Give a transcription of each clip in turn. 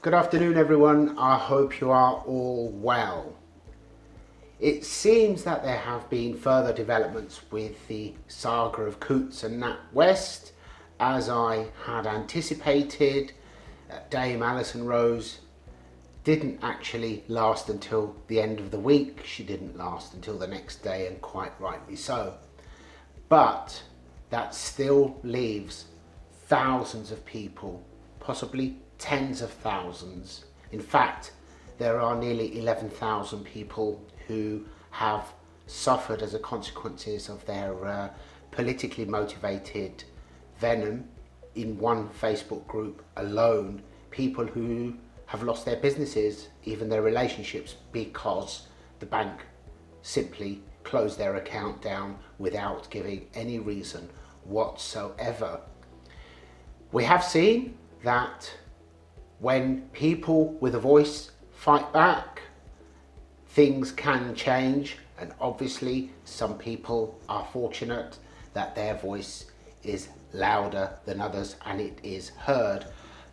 Good afternoon everyone, I hope you are all well. It seems that there have been further developments with the saga of Coutts and Nat West. As I had anticipated, Dame Alison Rose didn't actually last until the end of the week. She didn't last until the next day, and quite rightly so. But that still leaves thousands of people, possibly tens of thousands. In fact, there are nearly 11,000 people who have suffered as a consequences of their politically motivated venom in one Facebook group alone. People who have lost their businesses, even their relationships, because the bank simply closed their account down without giving any reason whatsoever. We have seen that when people with a voice fight back, things can change, and obviously some people are fortunate that their voice is louder than others and it is heard.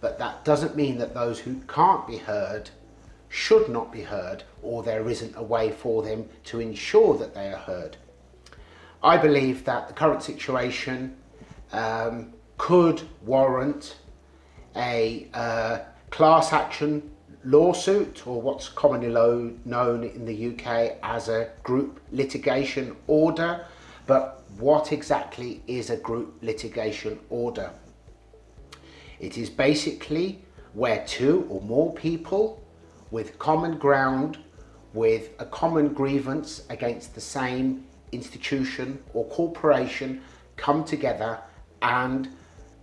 But that doesn't mean that those who can't be heard should not be heard, or there isn't a way for them to ensure that they are heard. I believe that the current situation could warrant a class action lawsuit, or what's commonly known in the UK as a group litigation order. But what exactly is a group litigation order? It is basically where two or more people with common ground, with a common grievance against the same institution or corporation, come together and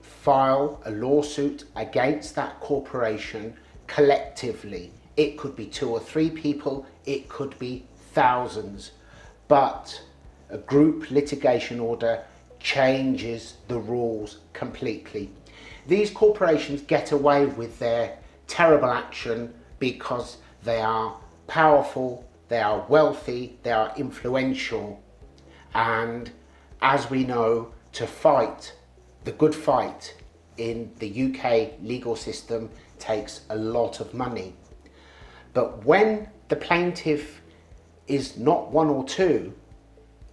file a lawsuit against that corporation collectively. It could be two or three people, it could be thousands, but a group litigation order changes the rules completely. These corporations get away with their terrible action because they are powerful, they are wealthy, they are influential, and as we know, to fight the good fight in the UK legal system takes a lot of money. But when the plaintiff is not one or two,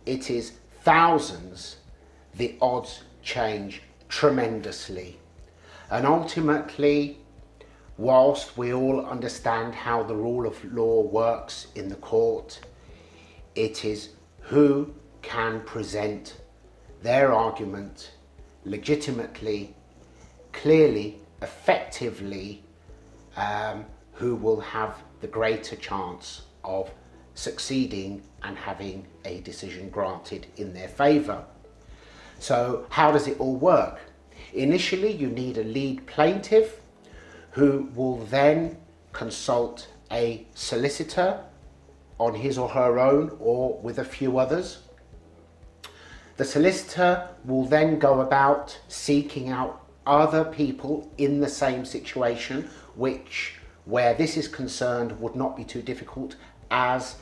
it is thousands, the odds change tremendously. And ultimately, whilst we all understand how the rule of law works in the court, it is who can present their argument legitimately, clearly, effectively, who will have the greater chance of succeeding and having a decision granted in their favour. So how does it all work? Initially, you need a lead plaintiff who will then consult a solicitor on his or her own, or with a few others. The solicitor will then go about seeking out other people in the same situation, which, where this is concerned, would not be too difficult, as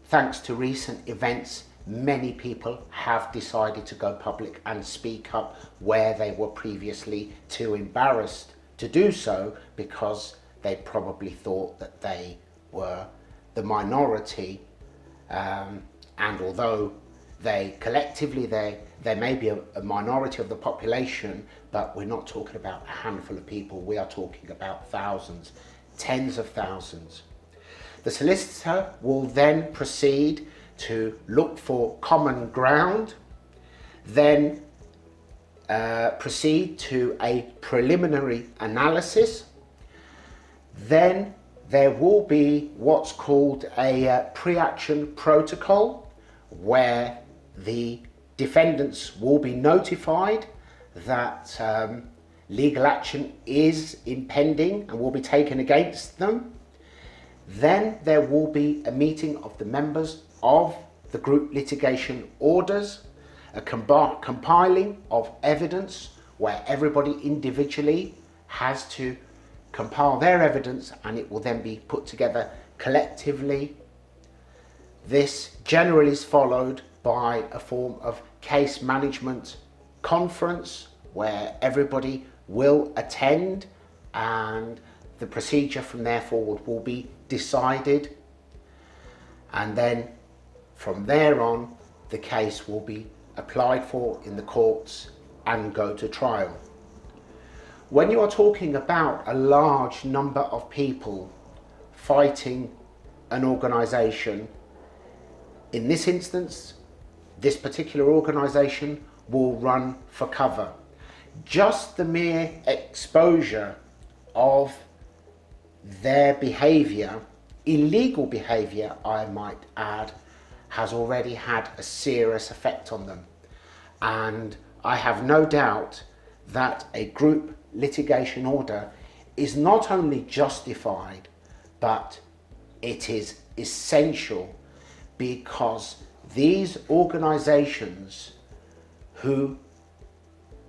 thanks to recent events, many people have decided to go public and speak up where they were previously too embarrassed to do so, because they probably thought that they were the minority, and although they collectively they may be a minority of the population, but we're not talking about a handful of people, we are talking about thousands, tens of thousands. The solicitor will then proceed to look for common ground, then proceed to a preliminary analysis. Then there will be what's called a pre-action protocol, where the defendants will be notified that legal action is impending and will be taken against them. Then there will be a meeting of the members of the group litigation orders, a compiling of evidence where everybody individually has to compile their evidence, and it will then be put together collectively. This generally is followed by a form of case management conference where everybody will attend, and the procedure from there forward will be decided, and then from there on the case will be applied for in the courts and go to trial. When you are talking about a large number of people fighting an organisation, in this instance, this particular organisation will run for cover. Just the mere exposure of their behaviour, illegal behaviour I might add, has already had a serious effect on them. And I have no doubt that a group litigation order is not only justified, but it is essential, because these organisations who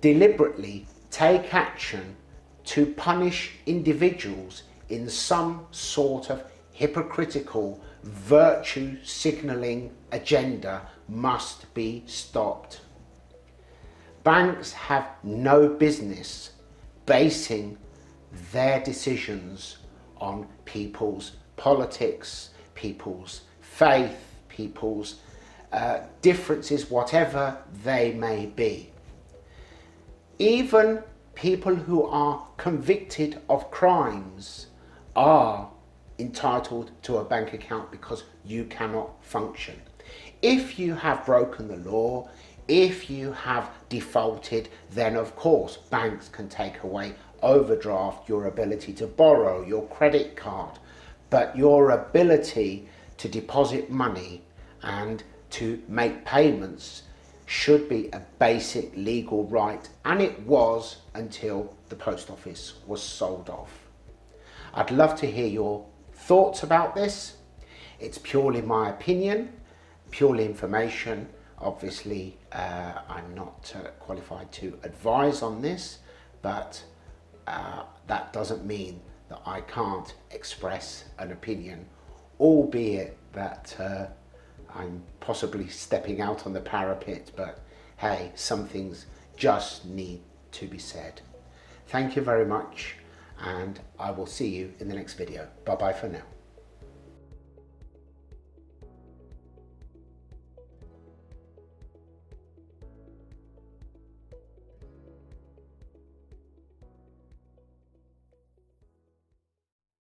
deliberately take action to punish individuals in some sort of hypocritical virtue signalling agenda must be stopped. Banks have no business basing their decisions on people's politics, people's faith, people's differences, whatever they may be. Even people who are convicted of crimes are entitled to a bank account because you cannot function. If you have broken the law, if you have defaulted, then of course banks can take away, overdraft, your ability to borrow, your credit card, but your ability to deposit money and to make payments should be a basic legal right, and it was until the post office was sold off. I'd love to hear your thoughts about this. It's purely my opinion, purely information. Obviously, I'm not qualified to advise on this, but that doesn't mean that I can't express an opinion, albeit that I'm possibly stepping out on the parapet, but hey, some things just need to be said. Thank you very much, and I will see you in the next video. Bye bye for now.